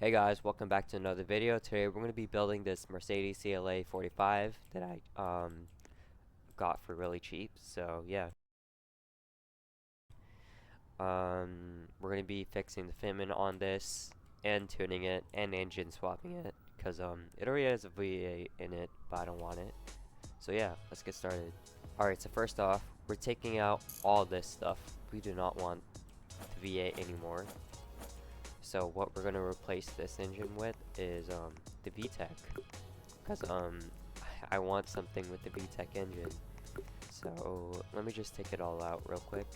Hey guys, welcome back to another video. Today we're going to be building this Mercedes CLA45 that I got for really cheap. So yeah, we're going to be fixing the fitment on this and tuning it and engine swapping it because it already has a V8 in it, but I don't want it. So yeah, let's get started. Alright, so first off, we're taking out all this stuff. We do not want the V8 anymore. So what we're gonna replace this engine with is the VTEC, because I want something with the VTEC engine. So let me just take it all out real quick.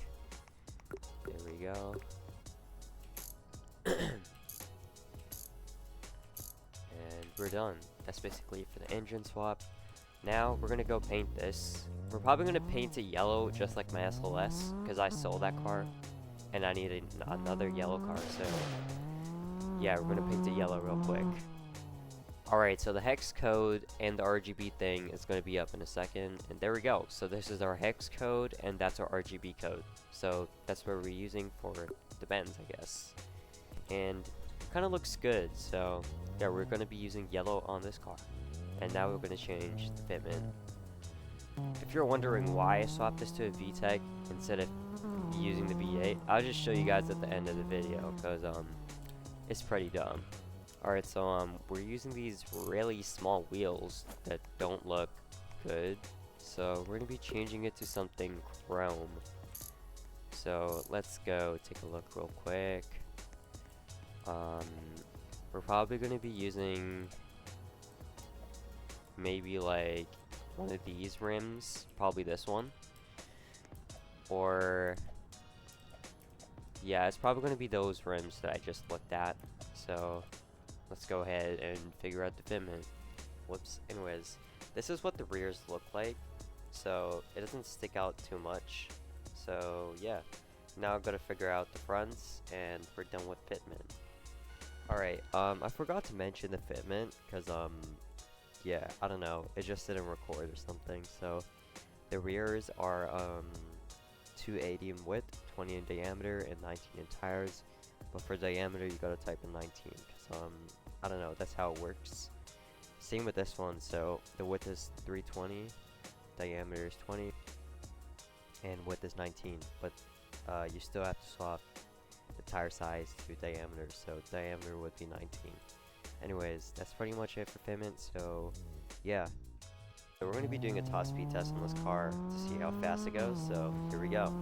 There we go. And we're done. That's basically it for the engine swap. Now we're gonna go paint this. We're probably gonna paint it yellow just like my SLS, because I sold that car and I needed another yellow car, so yeah, we're gonna paint it yellow real quick. Alright, so the hex code and the RGB thing is gonna be up in a second, and there we go. So this is our hex code and that's our RGB code. So that's what we're using for the Benz, I guess. And it kinda looks good, so yeah, we're gonna be using yellow on this car. And now we're gonna change the fitment. If you're wondering why I swapped this to a VTEC instead of using the V8, I'll just show you guys at the end of the video, because it's pretty dumb. Alright, so we're using these really small wheels that don't look good, so we're gonna be changing it to something chrome. So let's go take a look real quick. We're probably gonna be using maybe like one of these rims, probably this one, or yeah, it's probably going to be those rims that I just looked at. So let's go ahead and figure out the fitment. Whoops. Anyways, this is what the rears look like, so it doesn't stick out too much. So yeah, now I've got to figure out the fronts and we're done with fitment. Alright, I forgot to mention the fitment because yeah, I don't know, it just didn't record or something. So the rears are 280 in width, 20 in diameter, and 19 in tires. But for diameter, you gotta type in 19, because I don't know, that's how it works. Same with this one. So the width is 320, diameter is 20, and width is 19. But you still have to swap the tire size to diameter, so diameter would be 19. Anyways, that's pretty much it for fitment. So yeah. So we're going to be doing a top speed test on this car to see how fast it goes, so here we go.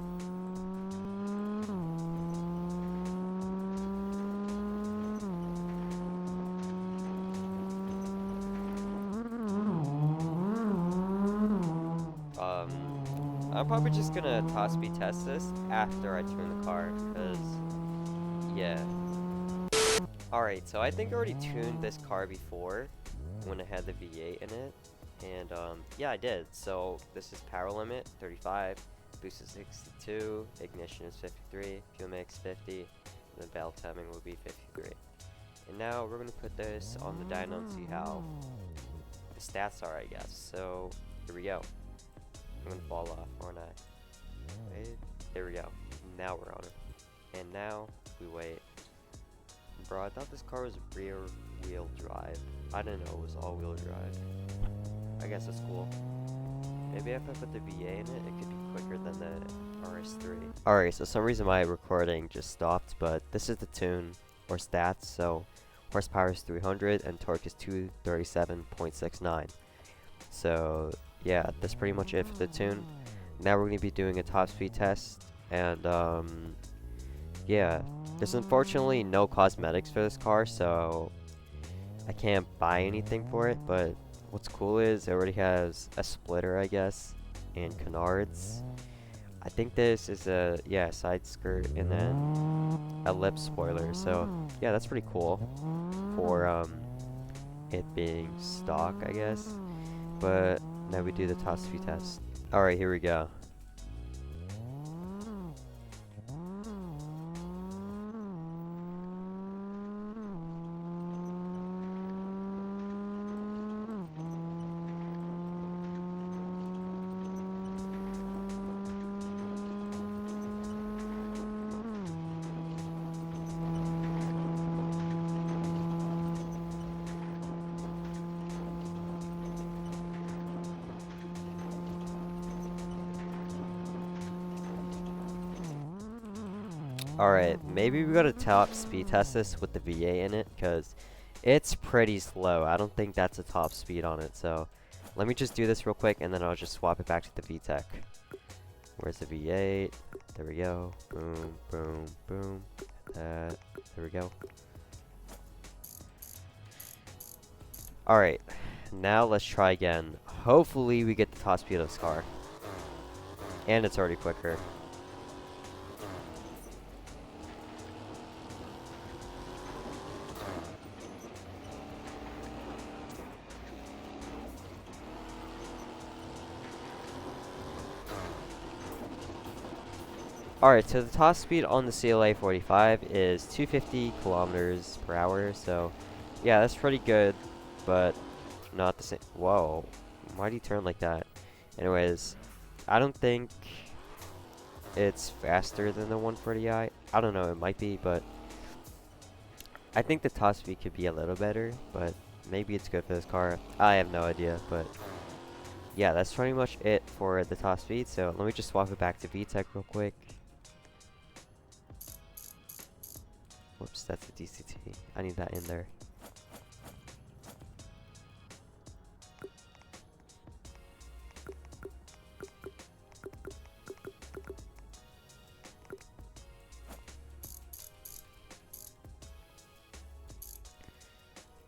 I'm probably just going to top speed test this after I tune the car, because, yeah. Alright, so I think I already tuned this car before, when it had the V8 in it. And yeah, I did. So this is power limit 35, boost is 62, ignition is 53, fuel mix 50, and then bell timing will be 53. And now we're gonna put this on the dyno and see how the stats are, I guess. So here we go. I'm gonna fall off, aren't I? Wait, there we go. Now we're on it. And now we wait. Bro, I thought this car was rear wheel drive. I didn't know it was all wheel drive. I guess it's cool. Maybe if I put the VA in it, it could be quicker than the RS3. Alright, so some reason my recording just stopped, but this is the tune, or stats. So horsepower is 300 and torque is 237.69. So yeah, that's pretty much it for the tune. Now we're going to be doing a top speed test, and yeah, there's unfortunately no cosmetics for this car, so I can't buy anything for it, but what's cool is it already has a splitter, I guess, and canards. I think this is a, yeah, side skirt, and then a lip spoiler. So yeah, that's pretty cool for it being stock, I guess. But now we do the top speed test. Alright, here we go. Alright, maybe we gotta top speed test this with the VA in it, because it's pretty slow. I don't think that's a top speed on it, so let me just do this real quick, and then I'll just swap it back to the VTEC. Where's the V8? There we go. Boom, boom, boom. There we go. Alright, now let's try again. Hopefully we get the top speed of this car. And it's already quicker. Alright, so the top speed on the CLA45 is 250 kilometers per hour, so yeah, that's pretty good, but not the same. Whoa, why do you turn like that? Anyways, I don't think it's faster than the 140i. I don't know, it might be, but I think the top speed could be a little better, but maybe it's good for this car. I have no idea, but yeah, that's pretty much it for the top speed, so let me just swap it back to VTEC real quick. Whoops, that's a DCT. I need that in there.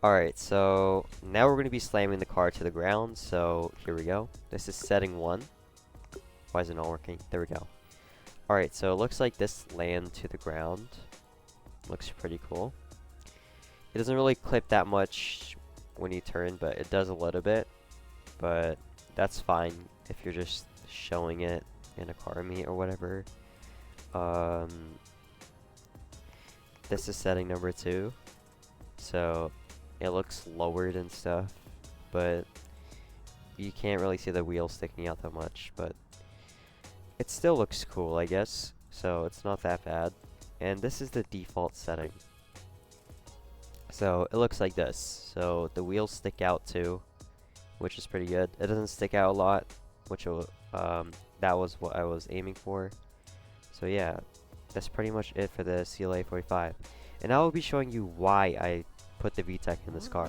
Alright, so now we're going to be slamming the car to the ground, so here we go. This is setting 1. Why is it not working? There we go. Alright, so it looks like this land to the ground. Looks pretty cool. It doesn't really clip that much when you turn, but it does a little bit. But that's fine if you're just showing it in a car meet or whatever. This is setting number 2. So it looks lowered and stuff, but you can't really see the wheels sticking out that much, but it still looks cool, I guess. So it's not that bad. And this is the default setting. So it looks like this. So the wheels stick out too, which is pretty good. It doesn't stick out a lot, which that was what I was aiming for. So yeah, that's pretty much it for the CLA45. And I will be showing you why I put the VTEC in this car.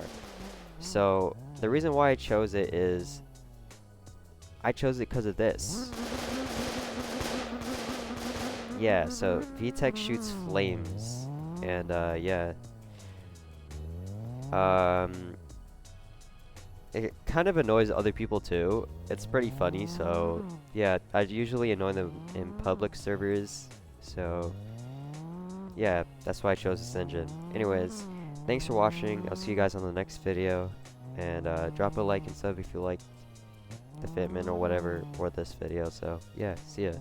So the reason why I chose it is I chose it because of this. Yeah, so VTEC shoots flames, and yeah, it kind of annoys other people too. It's pretty funny, so yeah, I usually annoy them in public servers, so yeah, that's why I chose this engine. Anyways, thanks for watching. I'll see you guys on the next video, and drop a like and sub if you like the fitment or whatever for this video. So yeah, see ya.